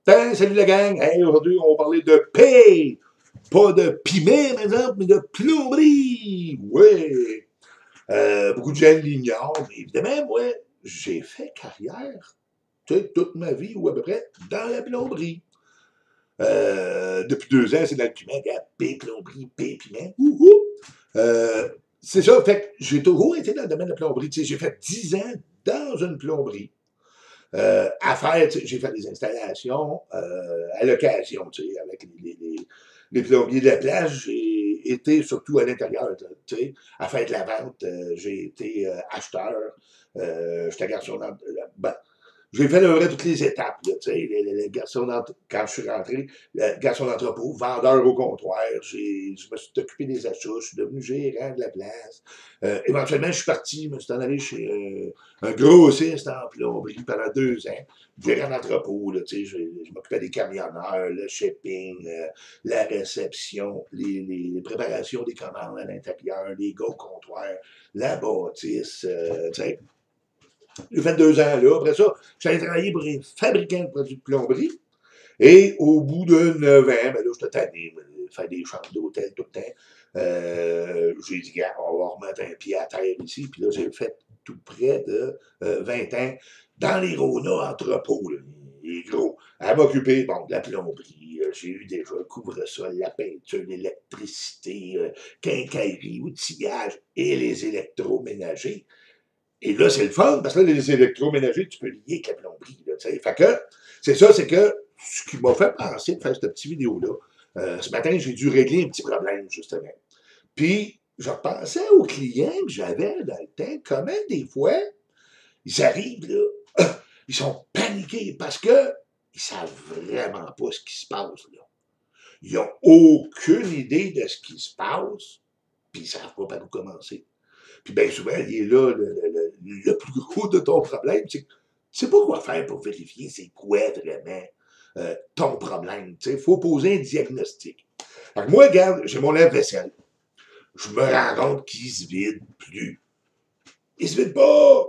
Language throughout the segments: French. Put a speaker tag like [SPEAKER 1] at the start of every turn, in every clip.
[SPEAKER 1] Ben, salut la gang! Hey, aujourd'hui, on va parler de paix! Pas de piment, par exemple, mais de plomberie! Oui! Beaucoup de gens l'ignorent, mais évidemment, moi, j'ai fait carrière, tu sais, toute ma vie, ou à peu près, dans la plomberie. Depuis 2 ans, c'est dans le piment, regarde, paix, plomberie, paix, piment, ouhou! C'est ça, fait que j'ai toujours été dans le domaine de la plomberie, tu sais, j'ai fait 10 ans dans une plomberie. À faire, j'ai fait des installations à l'occasion, avec les plombiers de la plage. J'ai été surtout à l'intérieur, à faire de la vente. J'ai été acheteur. J'étais garçon ben, j'ai fait le vrai toutes les étapes, là, les garçons quand je suis rentré, garçon d'entrepôt, vendeur au comptoir, je me suis occupé des achats, je suis devenu gérant de la place. Éventuellement, je suis parti, je me suis en allé chez un grossiste en plomberie pendant 2 ans, gérant d'entrepôt, je m'occupais des camionneurs, le shipping, la réception, les préparations des commandes à l'intérieur, les gars au comptoir, la bâtisse, tu sais. J'ai fait 2 ans là. Après ça, j'allais travailler pour un fabricant de produits de plomberie. Et au bout de 9 ans, ben là, j'étais tanné de faire des chambres d'hôtel tout le temps. J'ai dit, gars, on va remettre un pied à terre ici. Puis là, j'ai fait tout près de 20 ans dans les Rona entrepôts, là, les gros, à m'occuper, bon, de la plomberie. J'ai eu déjà le couvre-sol, la peinture, l'électricité, quincaillerie, outillage et les électroménagers. Et là, c'est le fun, parce que là, les électroménagers, tu peux lier avec la plomberie. Là, fait que, c'est ça, c'est que ce qui m'a fait penser de faire cette petite vidéo-là, ce matin, j'ai dû régler un petit problème, justement. Puis, je repensais aux clients que j'avais dans le temps, comment des fois, ils arrivent, là, ils sont paniqués parce que ils savent vraiment pas ce qui se passe, là. Ils n'ont aucune idée de ce qui se passe, puis ils savent pas par où commencer. Puis bien souvent, il est là le plus gros de ton problème. C'est que tu sais pas quoi faire pour vérifier c'est quoi vraiment ton problème. Il faut poser un diagnostic. Alors moi, regarde, j'ai mon lave-vaisselle. Je me rends compte qu'il se vide plus. Il se vide pas.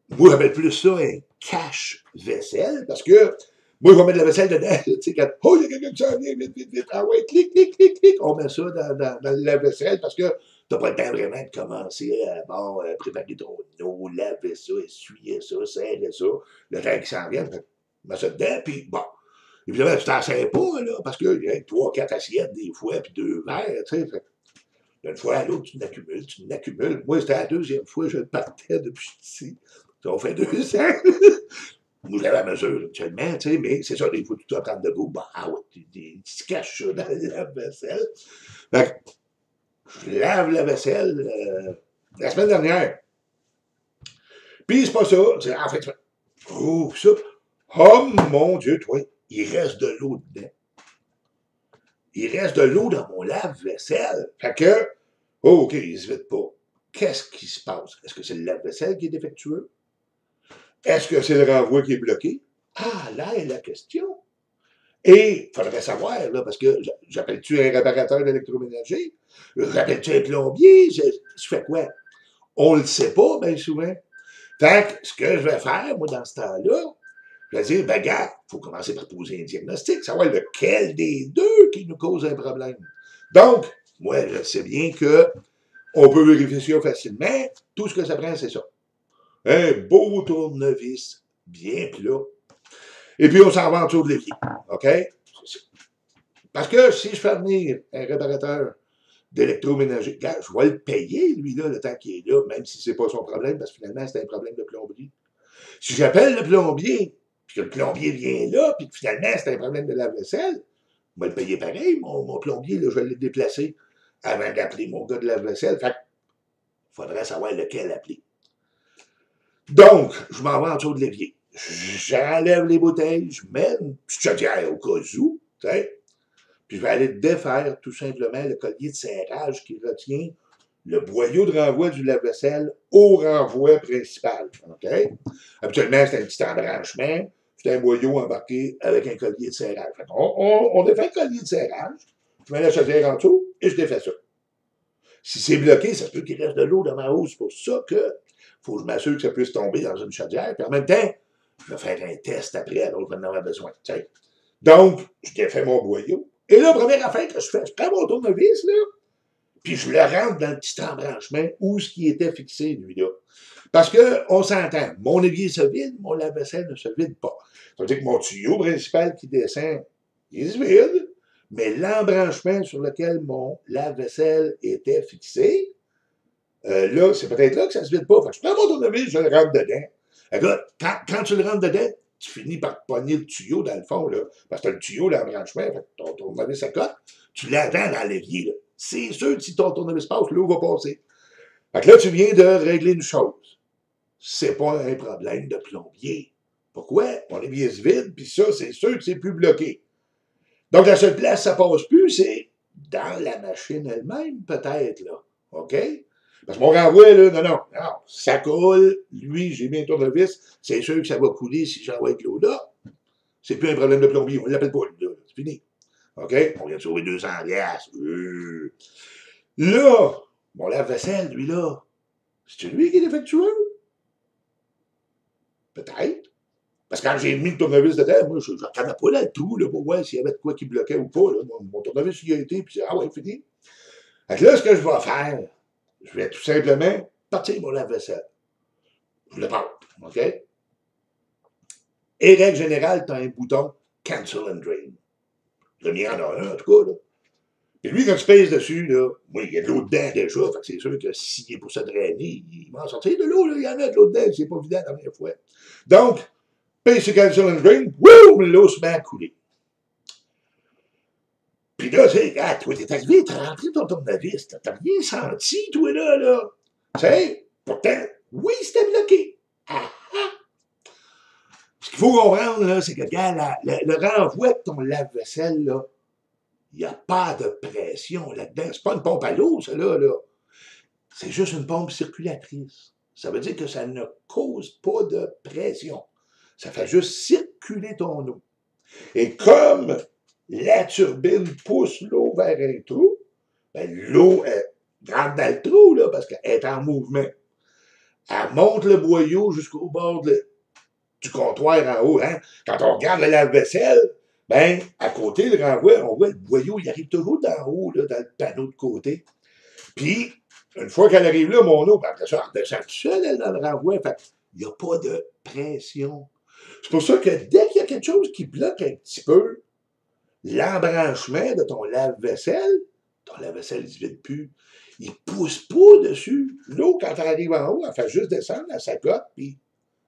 [SPEAKER 1] Moi, j'appelle plus ça un cache-vaisselle parce que moi, je vais mettre la vaisselle dedans. Tu sais, quand, oh, il y a quelqu'un qui s'en vient, vite, vite, vite. Ah ouais, clic, clic, clic, clic. On met ça dans le lave-vaisselle parce que tu n'as pas le temps vraiment de commencer à préparer ton eau, laver ça, essuyer ça, serrer ça. Le temps qu'il s'en vient, mets ça dedans, puis bon. Évidemment, tu t'en sers pas, là, parce que y a 3, 4 assiettes des fois, puis 2 verres, tu sais. D'une fois à l'autre, tu n'accumules, tu n'accumules. Moi, c'était la deuxième fois que je le partais depuis ici. Ça fait 2 ans. Moi, je l'avais à mesure actuellement, tu sais, mais c'est ça, des fois, tu dois prendre debout. Bah, ah ouais, tu te caches ça dans la vaisselle. Fait que, je lave la vaisselle la semaine dernière. Puis, c'est pas ça. En fait, oh, ça. Oh mon Dieu, toi, il reste de l'eau dedans. Il reste de l'eau dans mon lave-vaisselle. Fait que, oh, OK, il se vide pas. Qu'est-ce qui se passe? Est-ce que c'est le lave-vaisselle qui est défectueux? Est-ce que c'est le renvoi qui est bloqué? Ah, là est la question. Et il faudrait savoir, là, parce que j'appelle-tu un réparateur d'électroménager? J'appelle-tu un plombier? Je fais quoi? On le sait pas, bien souvent. Fait que ce que je vais faire, moi, dans ce temps-là, je vais dire, ben, gars, il faut commencer par poser un diagnostic, savoir lequel des deux qui nous cause un problème. Donc, moi, je sais bien que on peut vérifier ça facilement. Tout ce que ça prend, c'est ça. Un beau tournevis bien plat. Et puis, on s'en va en dessous de l'évier. OK? Parce que si je fais venir un réparateur d'électroménager, je vais le payer, lui, là, le temps qu'il est là, même si c'est pas son problème, parce que finalement, c'est un problème de plomberie. Si j'appelle le plombier, puis que le plombier vient là, puis que finalement, c'est un problème de lave-vaisselle, je vais le payer pareil, mon plombier, là, je vais le déplacer avant d'appeler mon gars de lave-vaisselle. Fait il faudrait savoir lequel appeler. Donc, je m'en vais en dessous de l'évier. J'enlève les bouteilles, je mets une petite chaudière au cas où, tu sais, puis je vais aller défaire tout simplement le collier de serrage qui retient le boyau de renvoi du lave-vaisselle au renvoi principal. OK? Habituellement, c'est un petit embranchement, c'est un boyau embarqué avec un collier de serrage. On défait le collier de serrage, je mets la chaudière en dessous et je défais ça. Si c'est bloqué, ça se peut qu'il reste de l'eau dans ma hausse. C'est pour ça que faut que je m'assure que ça puisse tomber dans une chaudière. Puis en même temps, Je vais faire un test après, alors je vais en avoir besoin. T'sais. Donc, je défais mon boyau. Et là, première affaire que je fais, je prends mon tournevis, là, puis je le rentre dans le petit embranchement où ce qui était fixé, lui, là. Parce qu'on s'entend, mon évier se vide, mon lave-vaisselle ne se vide pas. Ça veut dire que mon tuyau principal qui descend, il se vide, mais l'embranchement sur lequel mon lave-vaisselle était fixé, là, c'est peut-être là que ça se vide pas. Fait que je prends mon tournevis, je le rentre dedans. Écoute, quand tu le rentres dedans, tu finis par pogner le tuyau dans le fond, là, parce que tu as le tuyau, l'embranchement, fait que ton tournevis à cote, tu l'attends dans l'évier, là. C'est sûr que si ton tournevis passe, l'eau va passer. Fait que là, tu viens de régler une chose. C'est pas un problème de plombier. Pourquoi? Mon évier se vide, puis ça, c'est sûr que c'est plus bloqué. Donc, la seule place où ça passe plus, c'est dans la machine elle-même, peut-être, là. OK? Parce que mon renvoi, là, non, ça coule. Lui, j'ai mis un tournevis. C'est sûr que ça va couler si j'envoie de l'eau là. C'est plus un problème de plombier. On ne l'appelle pas, là. C'est fini. OK? On vient de sauver 200 glaces. Là, mon lave-vaisselle, lui, là, c'est lui qui est défectueux? Peut-être. Parce que quand j'ai mis le tournevis dedans, moi, je ne regardais pas là le trou là, pour voir s'il y avait de quoi qui bloquait ou pas. Là. Mon tournevis, il y a été, puis ah ouais, fini. Fait que là, ce que je vais faire, je vais tout simplement partir mon lave-vaisselle. Je le porte, OK? Et règle générale, tu as un bouton Cancel and Drain. Le mien en a un, en tout cas, là. Et lui, quand tu pèses dessus, là, moi, il y a de l'eau dedans déjà, fait que c'est sûr que s'il est pour se drainer, il va en sortir de l'eau, là, il y en a de l'eau dedans, c'est pas évident la dernière fois. Donc, pèse sur Cancel and Drain, boum, l'eau se met à couler. Puis là, tu sais, ah, toi, t'es arrivé, t'as rentré ton tournevis, t'as rien senti, toi, là. Tu sais, pourtant, oui, c'était bloqué. Ah, ah. Ce qu'il faut comprendre, là, c'est que, regarde, le renvoi de ton lave-vaisselle, là, il n'y a pas de pression là-dedans. C'est pas une pompe à l'eau, ça, là. C'est juste une pompe circulatrice. Ça veut dire que ça ne cause pas de pression. Ça fait juste circuler ton eau. Et comme la turbine pousse l'eau vers un trou, ben, l'eau rentre dans le trou, là, parce qu'elle est en mouvement. Elle monte le boyau jusqu'au bord du comptoir en haut. Hein? Quand on regarde le lave-vaisselle, ben, à côté, le renvoi, on voit le boyau, il arrive toujours d'en haut, là, dans le panneau de côté. Puis, une fois qu'elle arrive là, mon eau, ben, après ça, elle redescend tout seul, elle, dans le renvoi. Fait il n'y a pas de pression. C'est pour ça que dès qu'il y a quelque chose qui bloque un petit peu l'embranchement de ton lave-vaisselle ne se vide plus. Il ne pousse pas dessus. L'eau, quand elle arrive en haut, elle fait juste descendre, elle s'accote, puis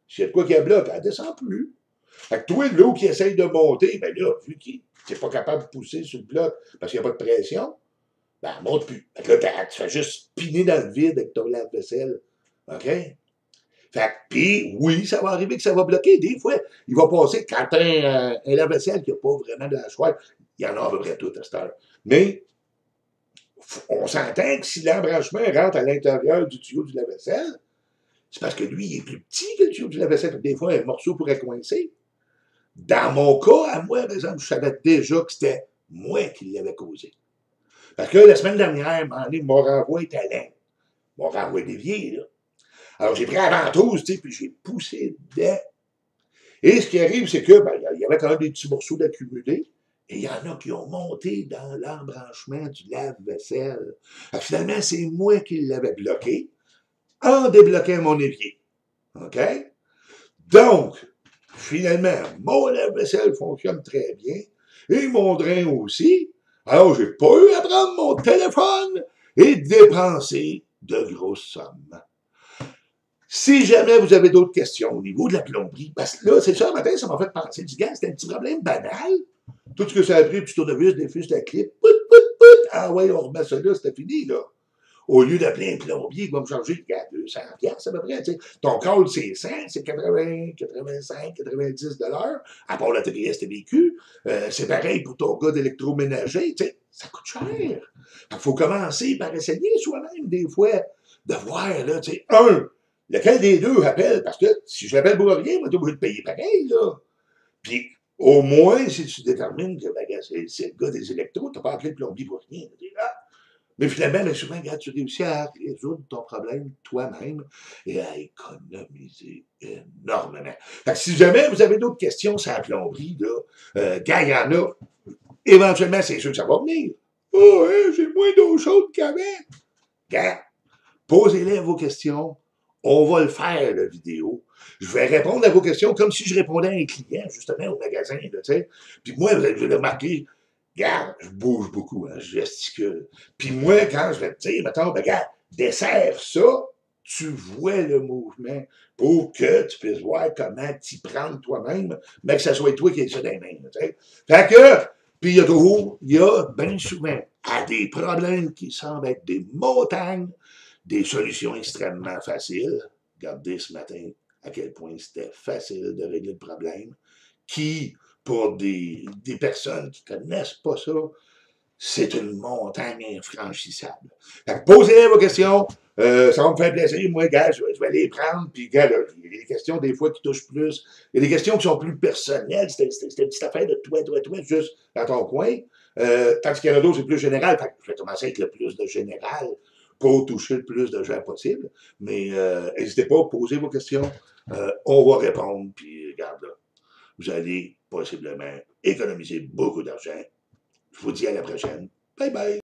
[SPEAKER 1] s'il y a de quoi qui bloque, elle ne descend plus. Fait que toi, l'eau qui essaye de monter, ben là, vu qu'il n'est pas capable de pousser sur le bloc parce qu'il n'y a pas de pression, ben elle ne monte plus. Fait que là, tu fais juste spinner dans le vide avec ton lave-vaisselle. OK? Fait que, puis, oui, ça va arriver que ça va bloquer. Des fois, il va passer, quand tu as un lave-vaisselle qui n'a pas vraiment de hachoir, il y en a à peu près tout à cette heure. Mais, on s'entend que si l'embranchement rentre à l'intérieur du tuyau du lave-vaisselle, c'est parce que lui, il est plus petit que le tuyau du lave-vaisselle. Des fois, un morceau pourrait coincer. Dans mon cas, à moi, par exemple, je savais déjà que c'était moi qui l'avais causé. Parce que la semaine dernière, mon renvoi était lent. Mon renvoi d'évier, là. Alors, j'ai pris la ventouse, tu sais, puis j'ai poussé dedans. Et ce qui arrive, c'est que, ben, il y avait quand même des petits morceaux d'accumulés. Et il y en a qui ont monté dans l'embranchement du lave-vaisselle. Finalement, c'est moi qui l'avais bloqué en débloquant mon évier. OK? Donc, finalement, mon lave-vaisselle fonctionne très bien et mon drain aussi. Alors, j'ai pas eu à prendre mon téléphone et dépenser de grosses sommes. Si jamais vous avez d'autres questions au niveau de la plomberie, parce que là, c'est ça, matin, ça m'a fait penser du gaz, c'était un petit problème banal. Tout ce que ça a pris, puis tournevis, des fils de clip, pout, pout, pout. Ah ouais, on remet ça là, c'était fini, là. Au lieu d'appeler un plombier qui va me charger 200 piastres à peu près, tu sais. Ton call, c'est 100, c'est 80, 85, 90 $. À part la TPS TVQ, c'est pareil pour ton gars d'électroménager, tu sais. Ça coûte cher. Il faut commencer par essayer soi-même, des fois, de voir, là, tu sais, lequel des deux appelle, parce que si je l'appelle pour rien, moi, tu es obligé de payer pareil, là. Puis, au moins, si tu détermines que ben, c'est le gars des électros, tu n'as pas appelé le plombier pour rien. Mais finalement, ben, souvent, regarde, tu réussis à résoudre ton problème toi-même et à économiser énormément. Fait que si jamais vous avez d'autres questions sur la plomberie, là, gars, il y en a. Éventuellement, c'est sûr que ça va venir. Oh, hein, j'ai moins d'eau chaude qu'avant. Gars, posez-les vos questions. On va le faire, la vidéo. Je vais répondre à vos questions comme si je répondais à un client, justement, au magasin, tu sais. Puis moi, vous allez remarquer, regarde, je bouge beaucoup, hein, je gesticule. Puis moi, quand je vais te dire, mettons, ben, regarde, desserre ça, tu vois le mouvement pour que tu puisses voir comment t'y prendre toi-même, mais que ce soit toi qui aies ça dans les mains, tu sais. Fait que, puis il y a bien souvent, à des problèmes qui semblent être des montagnes, des solutions extrêmement faciles. Regardez ce matin à quel point c'était facile de régler le problème, qui, pour des personnes qui ne connaissent pas ça, c'est une montagne infranchissable. Posez vos questions. Ça va me faire plaisir. Moi, gars, je vais les prendre. Puis, gars, il y a des questions, des fois, qui touchent plus. Il y a des questions qui sont plus personnelles. C'est une petite affaire de toi, juste dans ton coin. Tandis qu'il y en a d'autres, c'est plus général. Fait que je vais commencer avec le plus de général pour toucher le plus de gens possible. Mais n'hésitez pas à poser vos questions. On va répondre. Puis, regarde, là, vous allez possiblement économiser beaucoup d'argent. Je vous dis à la prochaine. Bye bye.